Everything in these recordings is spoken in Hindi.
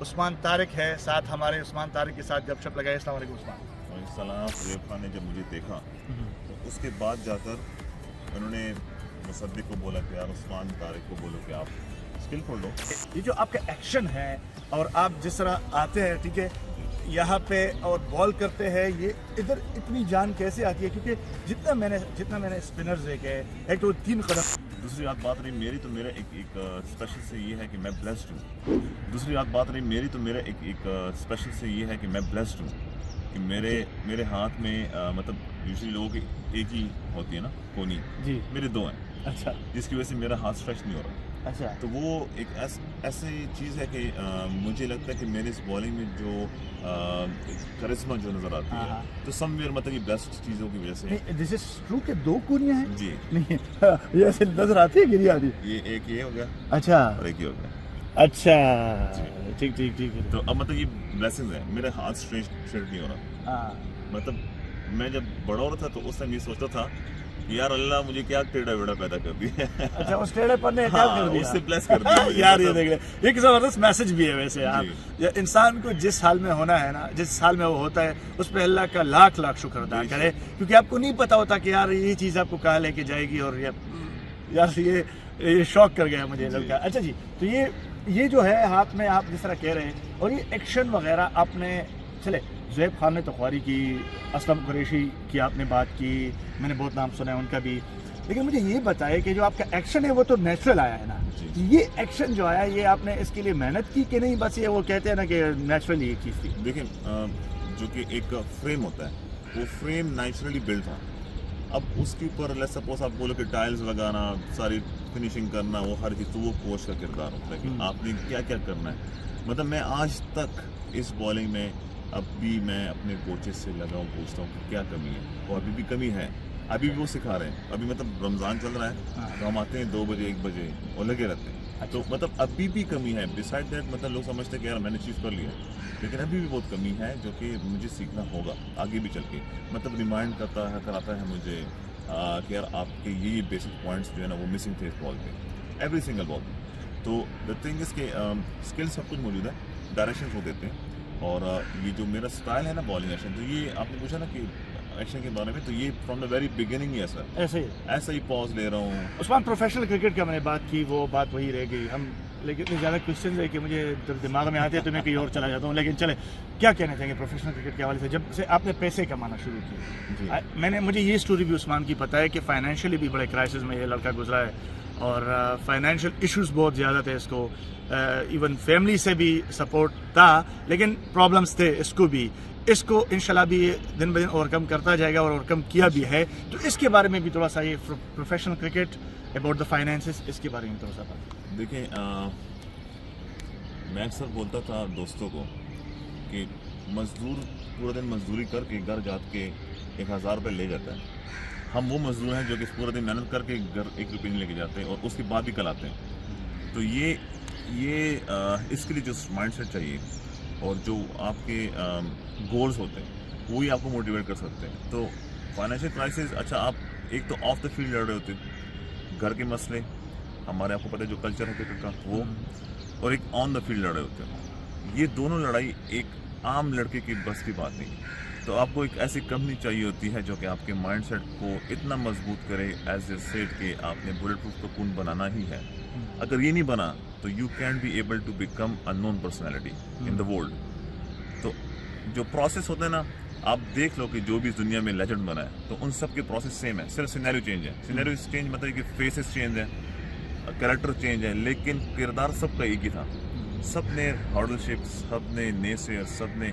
उस्मान तारिक है साथ, हमारे उस्मान तारिक के साथ गपशप लगाए। अस्सलाम वालेकुम उस्मान। सलाम। फरेब खान ने जब मुझे देखा तो उसके बाद जाकर उन्होंने मुसद्दिक को बोला कि यार उस्मान तारिक को बोलो कि आप स्किलफुल लो। ये जो आपका एक्शन है और आप जिस तरह आते हैं, ठीक है, यहाँ पे और बॉल करते हैं, ये इधर इतनी जान कैसे आती है? क्योंकि जितना मैंने स्पिनर्स देखे, एक तो 3 कदम। दूसरी बात रही मेरी, तो मेरा एक स्पेशल से ये है कि मैं ब्लेस्ड हूँ। दूसरी बात रही मेरी, तो मेरा एक स्पेशल से ये है कि मैं ब्लेस्ड हूँ कि मेरे हाथ में मतलब यूजुअली लोगों की एक ही होती है ना कोनी, जी, मेरे 2 हैं। अच्छा जिसकी वजह से मेरा हाथ स्ट्रेच नहीं हो रहा। अच्छा। तो वो एक ऐसी चीज़ है कि मुझे लगता है कि मेरे इस बॉलिंग में जो करिश्मा जो नज़र आती हाँ, है, हाँ। तो समवेयर मतलब ये बेस्ट चीज़ों की वजह से है। दिस इज ट्रू के 2 कोनियाँ हैं? जी, नहीं, ये ऐसे नजर आती है गिरी आती। ये एक ये हो गया अच्छा और एक ये हो गया। अच्छा, ठीक ठीक ठीक है। तो अब मतलब ये ब्लेसिंग है, मेरा हाथ स्ट्रेट नहीं हो रहा। हाँ, मतलब मैं जब बड़ा हो रहा था तो उस टाइम ये सोचता था कि यार अल्लाह मुझे क्या टेढ़ा बेड़ा पैदा कर दिया है। अच्छा, उस टेढ़ेपन ने क्या कर दिया? उससे ब्लेस कर दिया मुझे। यार ये मतलब देख रहे, एक जबरदस्त मैसेज भी है वैसे यार। जी। ये इंसान को जिस हाल में होना है ना, जिस हाल में वो होता है, उस पे अल्लाह का लाख लाख शुक्र अदा बेशक। करे, क्योंकि आपको नहीं पता होता कि यार ये चीज़ आपको कहाँ लेके जाएगी। और यार ये शौक कर गया मुझे लड़का। अच्छा जी, तो ये जो है हाथ में आप जिस तरह कह रहे हैं, और ये एक्शन वगैरह आपने, चले ज़ुहैब खान ने तो ख्वारी की, असलम कुरैशी की आपने बात की, मैंने बहुत नाम सुना है उनका भी, लेकिन मुझे ये बताए कि जो आपका एक्शन है वो तो नेचुरल आया है ना। जी। ये एक्शन जो आया, ये आपने इसके लिए मेहनत की कि नहीं, बस ये वो कहते हैं ना कि नेचुरली ये चीज़ थी? देखिए जो कि एक फ्रेम होता है, वो फ्रेम नेचुरली बिल्ड था। अब उसके ऊपर लेट्स सपोज आप बोलो कि टाइल्स लगाना, सारी फिनिशिंग करना, वो हर चीज़, तो वो कोच का किरदार होता है कि आपने क्या क्या करना है। मतलब मैं आज तक इस बॉलिंग में अब भी मैं अपने कोचेस से लगाऊं, पूछता हूँ कि क्या कमी है, और अभी भी कमी है, अभी भी वो सिखा रहे हैं। अभी मतलब रमज़ान चल रहा है तो हम आते हैं 2 बजे 1 बजे और लगे रहते हैं। तो मतलब अभी भी कमी है। बिसाइड दैट मतलब लोग समझते हैं कि यार मैंने चीज़ कर लिया, लेकिन अभी भी बहुत कमी है जो कि मुझे सीखना होगा आगे भी चल के। मतलब रिमाइंड कराता है मुझे कि यार आपके ये बेसिक पॉइंट्स जो है ना वो मिसिंग थे इस बॉल पे, एवरी सिंगल बॉल पे। तो द थिंग इज़ के स्किल सब कुछ मौजूद है, डायरेक्शन वो देते हैं। और ये जो मेरा स्टाइल है ना बॉलिंग एक्शन, तो ये आपने पूछा ना कि एक्शन के बारे में, तो ये फ्रॉम द वेरी बिगिनिंग ही ऐसा ही पॉज ले रहा हूँ। उस्मान, प्रोफेशनल क्रिकेट का मैंने बात की, वो बात वही रह गई। हम लेकिन इतने ज़्यादा क्वेश्चन है कि मुझे जब दिमाग में आते हैं तो मैं कहीं और चला जाता हूँ। लेकिन चले, क्या कहना चाहेंगे प्रोफेशनल क्रिकेट के हवाले से, जब से आपने पैसे कमाना शुरू किया? मुझे ये स्टोरी भी उस्मान की पता है कि फाइनेंशियली भी बड़े क्राइसिस में ये लड़का गुजरा है, और फाइनेंशियल इश्यूज बहुत ज़्यादा थे इसको, इवन फैमिली से भी सपोर्ट था, लेकिन प्रॉब्लम्स थे इसको भी। इसको इंशाल्लाह भी दिन ब दिन ओवरकम करता जाएगा, और ओवरकम किया भी है। तो इसके बारे में भी थोड़ा सा, ये professional cricket about the finances, इसके बारे में थोड़ा सा बात। देखिए मैं अक्सर बोलता था दोस्तों को कि मजदूर पूरा दिन मजदूरी करके घर जाके 1000 रुपये ले जाता है। हम वो मजदूर हैं जो कि पूरा दिन मेहनत करके घर 1 रुपये नहीं लेके जाते और उसके बाद भी कल आते हैं। तो ये इसके लिए जो माइंडसेट चाहिए और जो आपके गोल्स होते हैं वो ही आपको मोटिवेट कर सकते हैं। तो फाइनेंशियल क्राइसिस, अच्छा आप एक तो ऑफ द फील्ड लड़ रहे होते हैं, घर के मसले, हमारे आपको पता है जो कल्चर है क्रिकेट का वो, और एक ऑन द फील्ड लड़ रहे होते हैं। ये दोनों लड़ाई एक आम लड़के की बस की बात नहीं। तो आपको एक ऐसी कंपनी चाहिए होती है जो कि आपके माइंडसेट को इतना मजबूत करे, एज ए सेट कि आपने बुलेट प्रूफ कोकून बनाना ही है। अगर ये नहीं बना तो you can be able to become a known personality in the world. तो जो प्रोसेस होता है ना, आप देख लो कि जो भी इस दुनिया में लेजेंड बना है, तो उन सब के प्रोसेस सेम है, सिर्फ सिनेरियो चेंज है। सिनेरियो चेंज मतलब कि फेसेस चेंज है, कैरेक्टर चेंज है, लेकिन किरदार सबका एक ही था। सब ने हॉर्डलशिप, सब ने नेसेयर, सब ने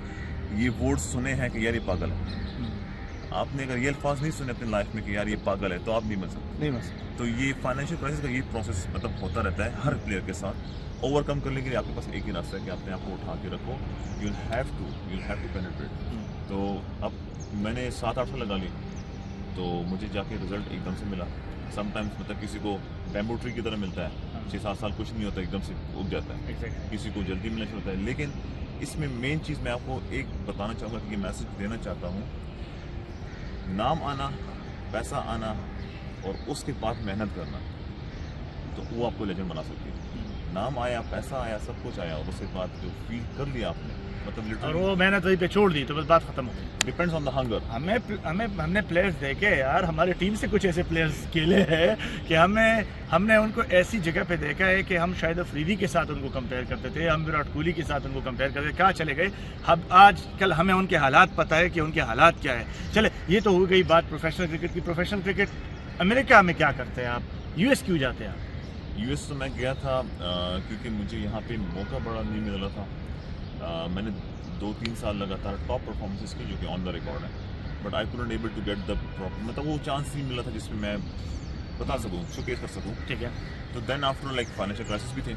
ये वर्ड्स सुने हैं कि यार ये पागल है। आपने अगर ये अल्फाज नहीं सुने अपनी लाइफ में कि यार ये पागल है, तो आप नहीं बन सकते। तो ये फाइनेंशियल क्राइसिस का ये प्रोसेस मतलब होता रहता है हर प्लेयर के साथ। ओवरकम करने के लिए आपके पास एक ही रास्ता है कि अपने आप को उठा के रखो, यू हैव टू पेनिट्रेट। तो अब मैंने 7-8 साल लगा ली, तो मुझे जाके रिजल्ट एकदम से मिला। समटाइम्स मतलब किसी को बैम्बू ट्री की तरह मिलता है, 6-7 साल कुछ नहीं होता, एकदम से उग जाता है। किसी को जल्दी मिलना शुरू होता है। लेकिन इसमें मेन चीज़ मैं आपको एक बताना चाहूँगा कि ये मैसेज देना चाहता हूँ, नाम आना, पैसा आना और उसके बाद मेहनत करना, तो वो आपको लेजेंड बना सकती है। नाम आया, पैसा आया, सब कुछ आया, और उसके बाद जो फील कर लिया आपने, मतलब और लिटरली वो मेहनत वहीं पे छोड़ दी तो बस बात खत्म हो गई। Depends on the hunger. हमने प्लेयर्स देखे यार, हमारी टीम से कुछ ऐसे प्लेयर्स खेले हैं कि हमने उनको ऐसी जगह पे देखा है कि हम शायद अफरीदी के साथ उनको कंपेयर करते थे, हम विराट कोहली के साथ उनको कंपेयर करते थे, कहाँ चले गए। अब आज कल हमें उनके हालात पता है कि उनके हालात क्या है। चले, ये तो हो गई बात प्रोफेशनल क्रिकेट की। प्रोफेशनल क्रिकेट अमेरिका में क्या करते हैं आप, यूएस क्यों जाते हैं आप? यूएस तो मैं गया था क्योंकि मुझे यहाँ पे मौका बड़ा नहीं मिल रहा था। मैंने 2-3 साल लगातार टॉप परफॉर्मेंसेस की, जो कि ऑन द रिकॉर्ड है, but I couldn't able to get the proper, मतलब वो चांस नहीं मिला था जिसमें मैं बता सकूँ, शोकेस कर सकूँ। ठीक है। तो then after like financial crisis भी थे,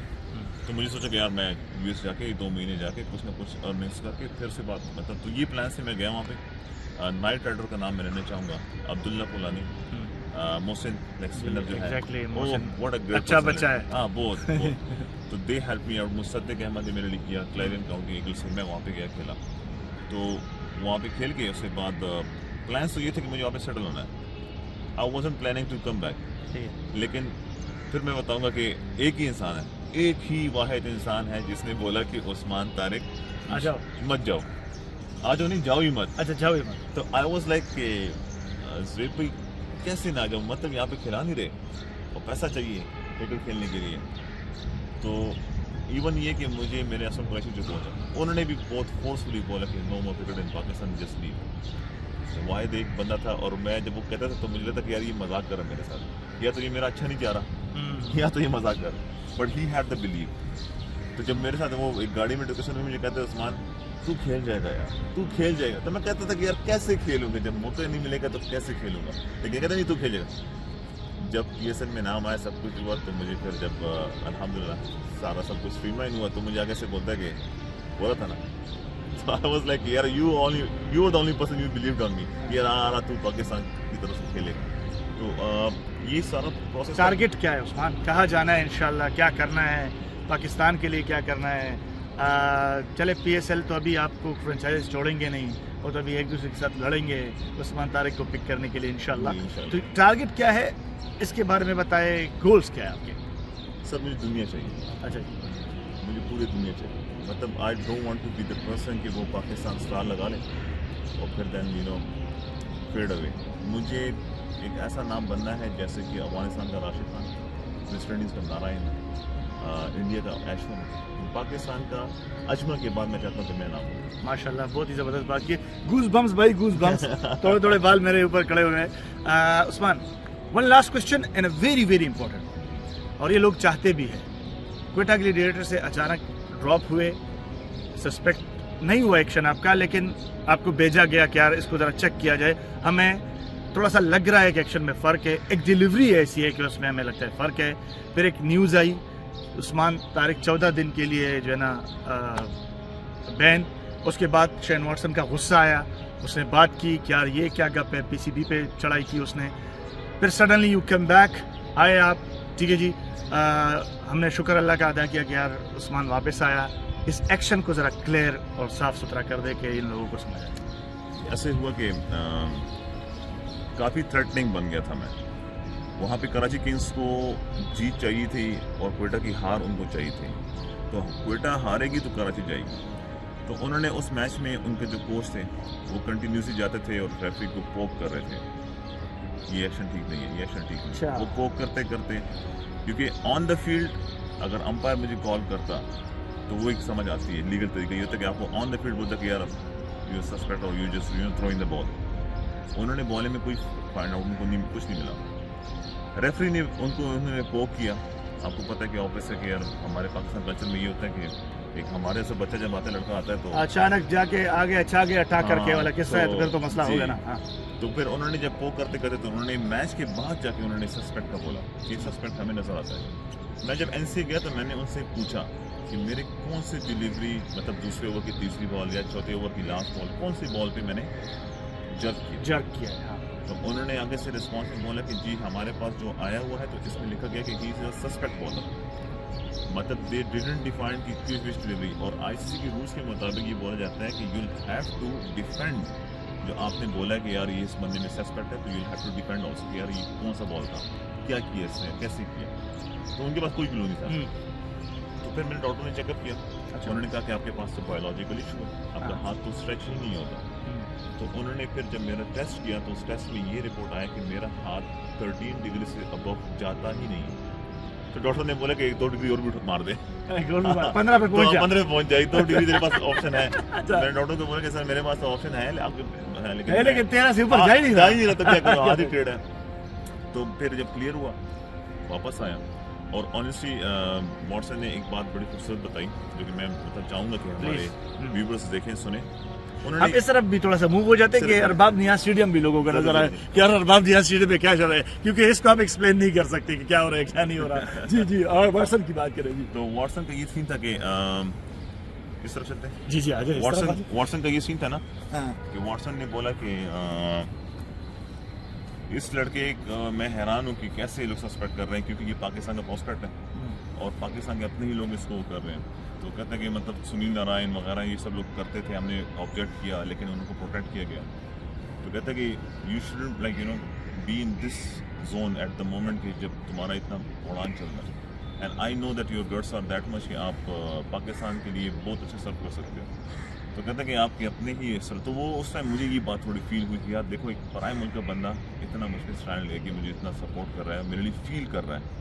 तो मुझे सोचा कि यार मैं यूएस जाके 2 महीने जाके कुछ ना कुछ अर्निंग्स करके फिर से बात, मतलब तो ये प्लान से मैं गया वहाँ पे। नाइट राइडर का नाम मैं लेना चाहूँगा, अब्दुल्ला पुलानी, मोहसिन लेग स्पिनर जो है, Exactly, वो मोहसिन व्हाट अ ग्रेट अच्छा बच्चा है। हाँ बहुत तो they help me out. Musaddiq Ahmed ने मेरे लिए किया, क्लाइवेन काउंटी ईगल्स से मैं वहाँ पे गया, खेला, तो वहाँ पे खेल के उसके बाद प्लान्स तो ये थे कि मुझे वहाँ पे सेटल होना है। I wasn't planning to come back, लेकिन फिर मैं बताऊँगा कि एक ही इंसान है, एक ही वाहिद इंसान है जिसने बोला कि उस्मान तारिक आ जाओ, मत जाओ, आ जाओ नहीं, जाओ ही मत। अच्छा जाओ ही मत। तो आई वाज लाइक कि ज़ुबैर भाई कैसे ना जाऊँ, मतलब यहाँ पे खिला नहीं रहे और पैसा चाहिए क्रिकेट खेलने के लिए। तो इवन ये कि मुझे मेरे असम कुरैशी जो पहुँचा, उन्होंने भी बहुत फोर्सफुली बोला कि no more cricket in Pakistan, just leave. तो वाहिद एक बंदा था, और मैं जब वो कहता था तो मुझे लगता कि यार ये मजाक कर रहा है मेरे साथ, या तो ये मेरा अच्छा नहीं जा रहा, या तो ये मजाक कर, but he had the believe. तो जब मेरे साथ वो एक गाड़ी में डिस्कशन में मुझे कहते उस्मान तू खेल जाएगा यार, तू खेल जाएगा, तो मैं कहता था कि यार कैसे खेलूंगा, जब मौका नहीं मिलेगा तो कैसे खेलूंगा, लेकिन कहता नहीं तू खेलेगा। जब पीएसएल में नाम आया, सब कुछ हुआ, तो मुझे फिर जब अल्हम्दुलिल्लाह सारा सब कुछ स्ट्रीमलाइन हुआ, तो मुझे आगे से बोलता है कि बोला था ना, तो आई वाज लाइक यार you are the only person you believed on me, यार आ तू पाकिस्तान की तरफ से खेलेगा। तो ये सारा प्रोसेस। टारगेट क्या है उस्मान, कहाँ जाना है इंशाल्लाह, क्या करना है पाकिस्तान के लिए, क्या करना है? चले पीएसएल तो अभी आपको फ्रेंचाइज छोड़ेंगे नहीं, वो तो अभी एक दूसरे के साथ लड़ेंगे उस्मान तारिक को पिक करने के लिए इंशाल्लाह। तो टारगेट क्या है, इसके बारे में बताए, गोल्स क्या है आपके? सर मुझे दुनिया चाहिए। अच्छा, मुझे पूरी दुनिया चाहिए, मतलब I don't want to be the person कि वो पाकिस्तान स्टार लगा ले और फिर then you know fade away. मुझे एक ऐसा नाम बनना है जैसे कि अफगानिस्तान का राशिद खान, वेस्ट इंडीज़ का नारायण, इंडिया का ऐशवर्य, पाकिस्तान का अजमल के बाद मैं चाहता हूँ कि मैं नाम हूँ। माशाल्लाह, बहुत ही ज़बरदस्त बात की। गूज बम्स भाई, गूज बम्स थोड़े थोड़े बाल मेरे ऊपर खड़े हुए हैं। Usman, one last question and a very very important, और ये लोग चाहते भी हैं। क्वेटा ग्लैडिएटर से अचानक ड्रॉप हुए, सस्पेक्ट नहीं हुआ एक्शन आपका, लेकिन आपको भेजा गया कि यार इसको ज़रा चेक किया जाए, हमें थोड़ा सा लग रहा है कि एक्शन में फ़र्क है, एक डिलीवरी ऐसी है कि उसमें हमें लगता है फ़र्क है। फिर एक न्यूज़ आई, उस्मान तारिक 14 दिन के लिए जो है ना बैन। उसके बाद शेन वॉटसन का गुस्सा आया, उसने बात की कि यार ये क्या गप है, पीसीबी पे चढ़ाई की उसने। फिर सडनली यू कम बैक, आए आप, ठीक है जी, हमने शुक्र अल्लाह का अदा किया कि यार उस्मान वापस आया। इस एक्शन को ज़रा क्लियर और साफ़ सुथरा कर दे कि इन लोगों को समझ आए। ऐसे हुआ कि काफ़ी थ्रेटनिंग बन गया था मैं वहाँ पे। कराची किंग्स को जीत चाहिए थी और क्वेटा की हार उनको चाहिए थी, तो क्वेटा हारेगी तो कराची जाएगी। तो उन्होंने उस मैच में उनके जो कोच थे वो कंटिन्यूसली जाते थे और रेफरी को पोक कर रहे थे, ये एक्शन ठीक नहीं है, ये एक्शन ठीक नहीं है। वो पोक करते करते, क्योंकि ऑन द फील्ड अगर अंपायर मुझे कॉल करता तो वो एक समझ आती है, लीगल तरीका ये होता है कि आपको ऑन द फील्ड बोलता कि यार यू सस्पेक्ट और you just throwing the ball. उन्होंने बॉले में कोई फाइंड आउट उनको नहीं, कुछ नहीं मिला। रेफरी ने उन्होंने पोक किया। आपको पता है कि ऑफिस है कि यार हमारे पाकिस्तान कल्चर में ये होता है कि एक हमारे से बच्चा जब आता है, लड़का आता है तो अचानक जाके आगे अटैक करके वाला किस्सा है, तो फिर तो मसला होगा ना। तो फिर उन्होंने जब पोक करते करते तो उन्होंने मैच के बाद जाके उन्होंने सस्पेक्ट का बोला कि सस्पेक्ट हमें नजर आता है। मैं जब एनसी गया तो मैंने उनसे पूछा कि मेरे कौन सी डिलीवरी, मतलब दूसरे ओवर की तीसरी बॉल या चौथे ओवर की लास्ट बॉल, कौन सी बॉल पे मैंने जर्क किया है। तो उन्होंने आगे से रिस्पॉन्स में बोला कि जी हमारे पास जो आया हुआ है तो इसमें लिखा गया कि he is a suspect bowler, मतलब दे डिडंट डिफाइन की क्विक डिलीवरी। और आईसीसी के रूल्स के मुताबिक ये बोला जाता है कि यू हैव टू डिफेंड, जो आपने बोला है कि यार ये इस बंदे में सस्पेक्ट है तो you have to defend also कि यार ये कौन सा बॉल था, क्या किया इसने, कैसे किया। तो उनके पास कोई क्लू नहीं था। तो फिर मेरे डॉक्टर ने चेकअप किया। अच्छा। उन्होंने कहा कि आपके पास तो बायोलॉजिकल इशू है, आपका हाँ। हाथ तो स्ट्रेच ही नहीं होता। तो उन्होंने फिर जब मेरा टेस्ट किया तो उस टेस्ट में ये रिपोर्ट आया कि मेरा हाथ 13 डिग्री से अबव जाता ही नहीं है। तो डॉक्टर ने बोला कि 2 डिग्री और भी मार दे, 15 पे पहुंच जा। 15 पे पहुंच जाए, 2 डिग्री तेरे पास ऑप्शन है। अच्छा। मैंने डॉक्टर को बोला कि सर मेरे पास तो ऑप्शन है लेकिन 13 से ऊपर जा ही नहीं जा ही नहीं रहा, तो क्या करूं, हाथ ही टेढ़ा है। तो फिर जब क्लियर हुआ वापस आया, और ऑनेस्टली वॉटसन ने एक बात बड़ी खूबसूरत बताई जो कि मैं मतलब चाहूंगा कि हमारे व्यूवर्स देखें सुने। आप इस तरफ भी थोड़ा सा मूव हो जाते हैं कि अरबाब नियाज स्टेडियम भी लोगों का नजर आए कि यार अरबाब नियाज स्टेडियम में क्या चल रहा है, क्योंकि इसको आप एक्सप्लेन नहीं कर सकते कि क्या हो रहा है क्या नहीं हो रहा। जी जी, और वॉटसन की बात करें जी। तो वॉटसन का ये सीन था कि इस तरफ चलते हैं। जी जी, आ जाए। वॉटसन का ये सीन था ना हाँ। कि वॉटसन ने बोला कि इस लड़के मैं हैरान हूँ कि कैसे लोग सस्पेक्ट कर रहे हैं, क्योंकि ये पाकिस्तान का प्रोस्पेक्ट है और पाकिस्तान के अपने ही लोग इसको कर रहे हैं। तो कहते हैं कि मतलब सुनील नारायण वगैरह ये सब लोग करते थे, हमने ऑब्जेक्ट किया लेकिन उनको प्रोटेक्ट किया गया। तो कहते हैं कि you shouldn't like be in this zone at the moment कि जब तुम्हारा इतना उड़ान चल रहा है। And I know that your guts are that much कि आप पाकिस्तान के लिए बहुत अच्छा सर्व कर सकते हो। तो कहते हैं कि आपके अपने ही सर, तो वो उस टाइम मुझे ये बात थोड़ी फील हुई कि यार देखो एक पराए मुल्क का बंदा इतना मुश्किल स्टैंड लेके मुझे इतना सपोर्ट कर रहा है, मेरे लिए फील कर रहा है।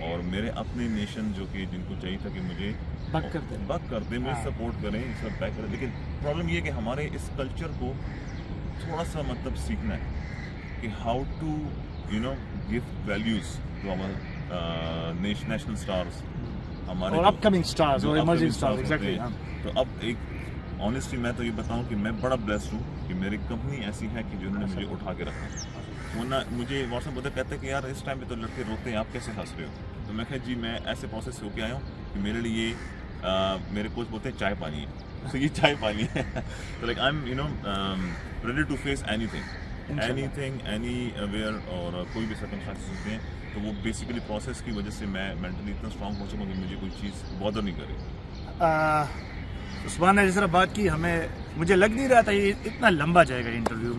और मेरे अपने नेशन जो कि जिनको चाहिए था कि मुझे बक करते मुझे सपोर्ट करें, सब बैक करें। लेकिन प्रॉब्लम ये है कि हमारे इस कल्चर को थोड़ा सा मतलब सीखना है कि how to give values to our national stars, हमारे और अपकमिंग स्टार्स और इमर्जिंग स्टार्स। एग्जैक्टली। तो अब एक ऑनेस्टली मैं तो ये बताऊं कि मैं बड़ा ब्लेस्ड हूँ कि मेरी कंपनी ऐसी है कि जिन्होंने मुझे उठा के रखा। वरना मुझे व्हाट्सएप पर कहते हैं कि यार इस टाइम पे तो लड़के रोते हैं, आप कैसे हंस रहे हो। तो मैं कहा जी मैं ऐसे प्रोसेस से होके आया हूँ कि मेरे लिए मेरे कोच बोलते हैं चाय पानी है, तो ये चाय पानी है। तो like I am ready to face anything anywhere, और कोई भी सर्कमस्टेंसेस होते हैं। तो वो बेसिकली प्रोसेस की वजह से मैं मेंटली इतना स्ट्रॉन्ग हो चुका कि मुझे कोई चीज़ बॉदर नहीं करे। उस्मान ने जिस तरह बात की, मुझे लग नहीं रहा था ये इतना लंबा जाएगा इंटरव्यू।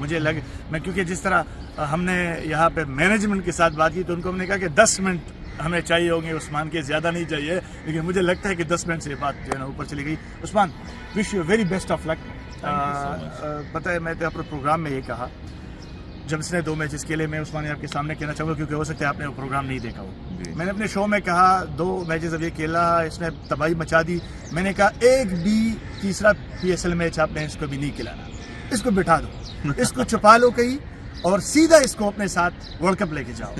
मैं क्योंकि जिस तरह हमने यहाँ पे मैनेजमेंट के साथ बात की तो उनको हमने कहा कि 10 मिनट हमें चाहिए होंगे उस्मान के, ज़्यादा नहीं चाहिए। लेकिन मुझे लगता है कि 10 मिनट से बात जो है ना ऊपर चली गई। Usman, wish you very best of luck. पता है मैं तो अपने प्रोग्राम में ये कहा जब इसने 2 मैचेस खेले, मैं उस्मान आपके सामने कहना चाहूँगा क्योंकि हो सकता है आपने वो प्रोग्राम नहीं देखा हो। मैंने अपने शो में कहा 2 मैचेस अब ये खेला, इसने तबाही मचा दी। मैंने कहा एक भी तीसरा PSL मैच आपने इसको भी नहीं खिलाना, इसको बिठा दो, इसको छुपा लो कहीं और सीधा इसको अपने साथ वर्ल्ड कप लेके जाओ।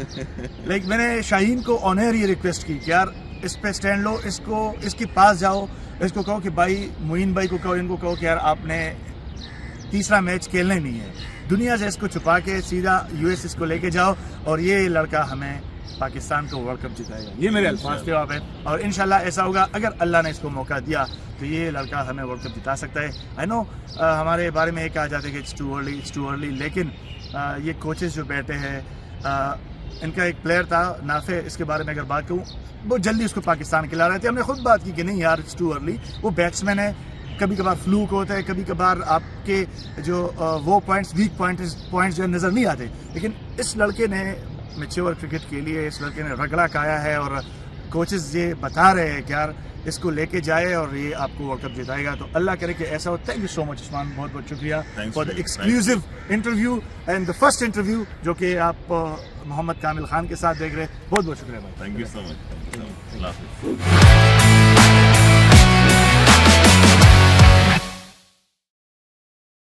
लेकिन मैंने शाहीन को ऑनर ये रिक्वेस्ट की कि यार इस पे स्टैंड लो, इसके पास जाओ, इसको कहो कि भाई मोइन भाई को कहो, इनको कहो कि यार आपने तीसरा मैच खेलना ही नहीं है, दुनिया से इसको छुपा के सीधा US इसको लेके जाओ और ये लड़का हमें पाकिस्तान को वर्ल्ड कप जिताएगा। ये मेरे अल्फाज थे आप हैं, और इंशाल्लाह ऐसा होगा। अगर अल्लाह ने इसको मौका दिया तो ये लड़का हमें वर्ल्ड कप जिता सकता है। आई नो हमारे बारे में ये कहा जाता है कि इट्स टू अर्ली, लेकिन ये कोचेस जो बैठे हैं, इनका एक प्लेयर था नाफे, इसके बारे में अगर बात करूँ बहुत जल्दी उसको पाकिस्तान खिला रहे थे। हमने खुद बात की कि नहीं यार इट्स टू अर्ली, वो बैट्समैन है, कभी कभार फ्लूक होता है, कभी कभार आपके जो वो पॉइंट्स वीक पॉइंट्स जो नज़र नहीं आते। लेकिन इस लड़के ने मैच्योर क्रिकेट के लिए, इस लड़के ने रगड़ा खाया है और कोचेस ये बता रहे हैं कि यार इसको लेके जाए और ये आपको वर्ल्ड कप जिताएगा। तो अल्लाह करे कि ऐसा हो। Thank you so much Usman, बहुत बहुत शुक्रिया for the exclusive interview and the first interview जो कि आप मोहम्मद कामिल खान के साथ देख रहे हैं। बहुत बहुत शुक्रिया भाई। Thank you so much.